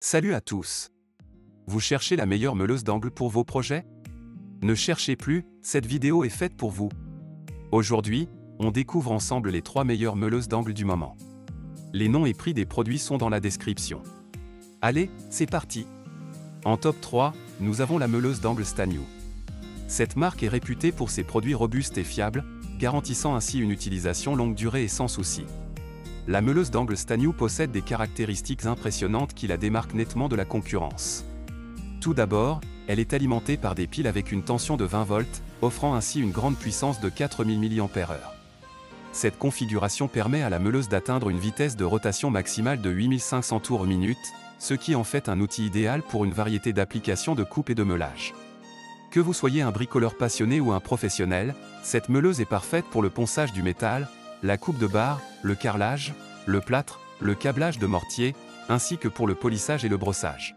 Salut à tous! Vous cherchez la meilleure meuleuse d'angle pour vos projets? Ne cherchez plus, cette vidéo est faite pour vous. Aujourd'hui, on découvre ensemble les 3 meilleures meuleuses d'angle du moment. Les noms et prix des produits sont dans la description. Allez, c'est parti! En top 3, nous avons la meuleuse d'angle Stagnou. Cette marque est réputée pour ses produits robustes et fiables, garantissant ainsi une utilisation longue durée et sans souci. La meuleuse d'angle Stagnou possède des caractéristiques impressionnantes qui la démarquent nettement de la concurrence. Tout d'abord, elle est alimentée par des piles avec une tension de 20 volts, offrant ainsi une grande puissance de 4000 mAh. Cette configuration permet à la meuleuse d'atteindre une vitesse de rotation maximale de 8500 tours minute, ce qui en fait un outil idéal pour une variété d'applications de coupe et de meulage. Que vous soyez un bricoleur passionné ou un professionnel, cette meuleuse est parfaite pour le ponçage du métal, la coupe de barre, le carrelage, le plâtre, le câblage de mortier, ainsi que pour le polissage et le brossage.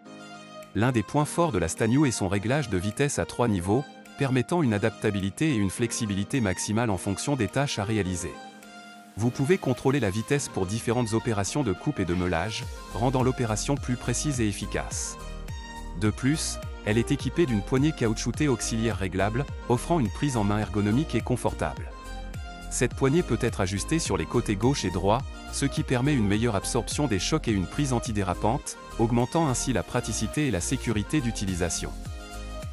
L'un des points forts de la Stagnou est son réglage de vitesse à 3 niveaux, permettant une adaptabilité et une flexibilité maximale en fonction des tâches à réaliser. Vous pouvez contrôler la vitesse pour différentes opérations de coupe et de meulage, rendant l'opération plus précise et efficace. De plus, elle est équipée d'une poignée caoutchoutée auxiliaire réglable, offrant une prise en main ergonomique et confortable. Cette poignée peut être ajustée sur les côtés gauche et droit, ce qui permet une meilleure absorption des chocs et une prise antidérapante, augmentant ainsi la praticité et la sécurité d'utilisation.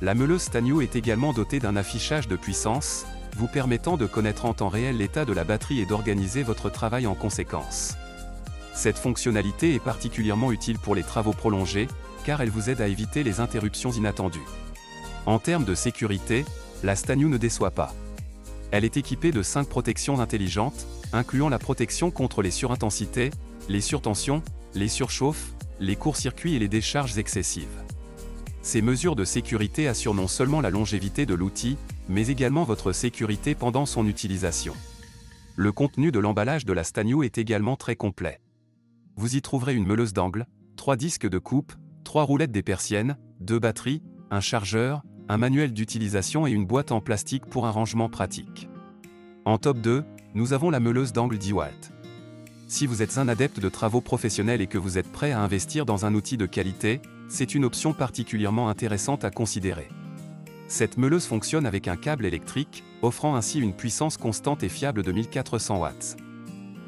La meuleuse Stagnou est également dotée d'un affichage de puissance, vous permettant de connaître en temps réel l'état de la batterie et d'organiser votre travail en conséquence. Cette fonctionnalité est particulièrement utile pour les travaux prolongés, car elle vous aide à éviter les interruptions inattendues. En termes de sécurité, la Stagnou ne déçoit pas. Elle est équipée de 5 protections intelligentes, incluant la protection contre les surintensités, les surtensions, les surchauffes, les courts-circuits et les décharges excessives. Ces mesures de sécurité assurent non seulement la longévité de l'outil, mais également votre sécurité pendant son utilisation. Le contenu de l'emballage de la Stagnou est également très complet. Vous y trouverez une meuleuse d'angle, 3 disques de coupe, 3 roulettes des persiennes, 2 batteries, un chargeur, un manuel d'utilisation et une boîte en plastique pour un rangement pratique. En top 2, nous avons la meuleuse d'angle DeWalt. Si vous êtes un adepte de travaux professionnels et que vous êtes prêt à investir dans un outil de qualité, c'est une option particulièrement intéressante à considérer. Cette meuleuse fonctionne avec un câble électrique, offrant ainsi une puissance constante et fiable de 1400 watts.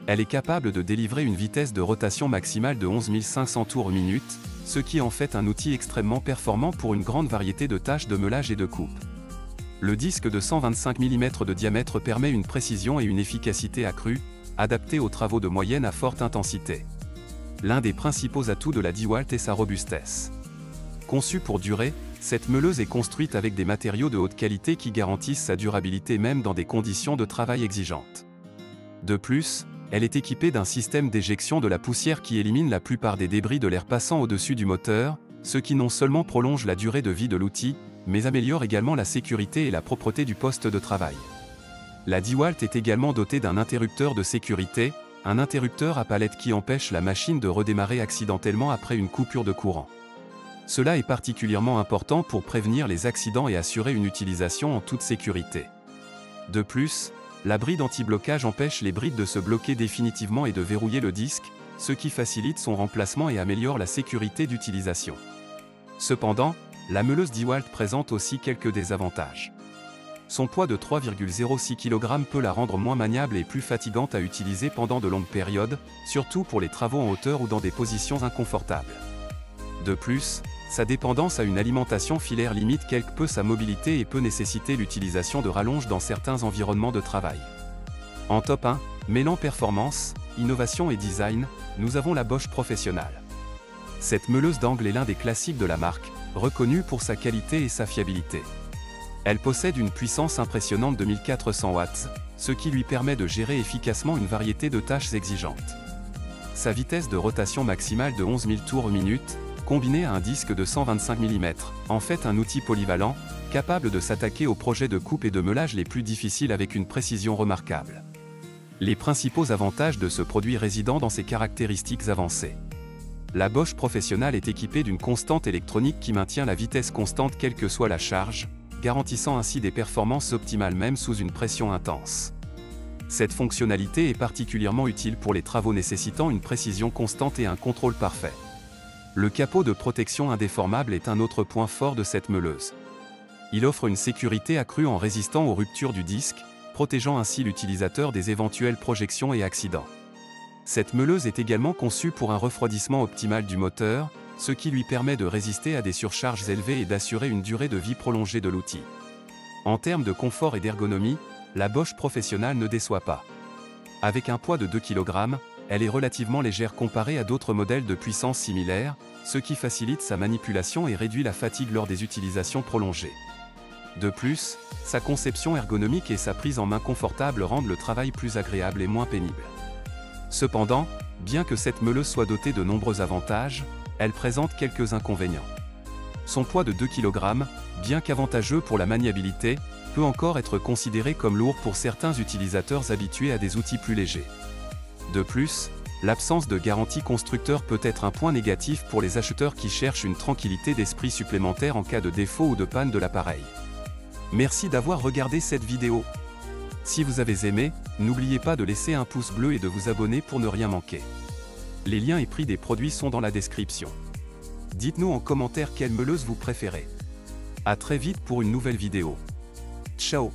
Elle est capable de délivrer une vitesse de rotation maximale de 11 500 tours minute, ce qui en fait un outil extrêmement performant pour une grande variété de tâches de meulage et de coupe. Le disque de 125 mm de diamètre permet une précision et une efficacité accrues, adaptées aux travaux de moyenne à forte intensité. L'un des principaux atouts de la DeWalt est sa robustesse. Conçue pour durer, cette meuleuse est construite avec des matériaux de haute qualité qui garantissent sa durabilité même dans des conditions de travail exigeantes. De plus, elle est équipée d'un système d'éjection de la poussière qui élimine la plupart des débris de l'air passant au-dessus du moteur, ce qui non seulement prolonge la durée de vie de l'outil, mais améliore également la sécurité et la propreté du poste de travail. La DeWalt est également dotée d'un interrupteur de sécurité, un interrupteur à palette qui empêche la machine de redémarrer accidentellement après une coupure de courant. Cela est particulièrement important pour prévenir les accidents et assurer une utilisation en toute sécurité. De plus, la bride anti-blocage empêche les brides de se bloquer définitivement et de verrouiller le disque, ce qui facilite son remplacement et améliore la sécurité d'utilisation. Cependant, la meuleuse DeWalt présente aussi quelques désavantages. Son poids de 3,06 kg peut la rendre moins maniable et plus fatigante à utiliser pendant de longues périodes, surtout pour les travaux en hauteur ou dans des positions inconfortables. De plus, sa dépendance à une alimentation filaire limite quelque peu sa mobilité et peut nécessiter l'utilisation de rallonges dans certains environnements de travail. En top 1, mêlant performance, innovation et design, nous avons la Bosch Professional. Cette meuleuse d'angle est l'un des classiques de la marque, reconnue pour sa qualité et sa fiabilité. Elle possède une puissance impressionnante de 1400 watts, ce qui lui permet de gérer efficacement une variété de tâches exigeantes. Sa vitesse de rotation maximale de 11 000 tours minute, combinée à un disque de 125 mm, en fait un outil polyvalent, capable de s'attaquer aux projets de coupe et de meulage les plus difficiles avec une précision remarquable. Les principaux avantages de ce produit résident dans ses caractéristiques avancées. La Bosch Professional est équipée d'une constante électronique qui maintient la vitesse constante quelle que soit la charge, garantissant ainsi des performances optimales même sous une pression intense. Cette fonctionnalité est particulièrement utile pour les travaux nécessitant une précision constante et un contrôle parfait. Le capot de protection indéformable est un autre point fort de cette meuleuse. Il offre une sécurité accrue en résistant aux ruptures du disque, protégeant ainsi l'utilisateur des éventuelles projections et accidents. Cette meuleuse est également conçue pour un refroidissement optimal du moteur, ce qui lui permet de résister à des surcharges élevées et d'assurer une durée de vie prolongée de l'outil. En termes de confort et d'ergonomie, la Bosch Professional ne déçoit pas. Avec un poids de 2 kg, elle est relativement légère comparée à d'autres modèles de puissance similaires, ce qui facilite sa manipulation et réduit la fatigue lors des utilisations prolongées. De plus, sa conception ergonomique et sa prise en main confortable rendent le travail plus agréable et moins pénible. Cependant, bien que cette meuleuse soit dotée de nombreux avantages, elle présente quelques inconvénients. Son poids de 2 kg, bien qu'avantageux pour la maniabilité, peut encore être considéré comme lourd pour certains utilisateurs habitués à des outils plus légers. De plus, l'absence de garantie constructeur peut être un point négatif pour les acheteurs qui cherchent une tranquillité d'esprit supplémentaire en cas de défaut ou de panne de l'appareil. Merci d'avoir regardé cette vidéo. Si vous avez aimé, n'oubliez pas de laisser un pouce bleu et de vous abonner pour ne rien manquer. Les liens et prix des produits sont dans la description. Dites-nous en commentaire quelle meuleuse vous préférez. À très vite pour une nouvelle vidéo. Ciao!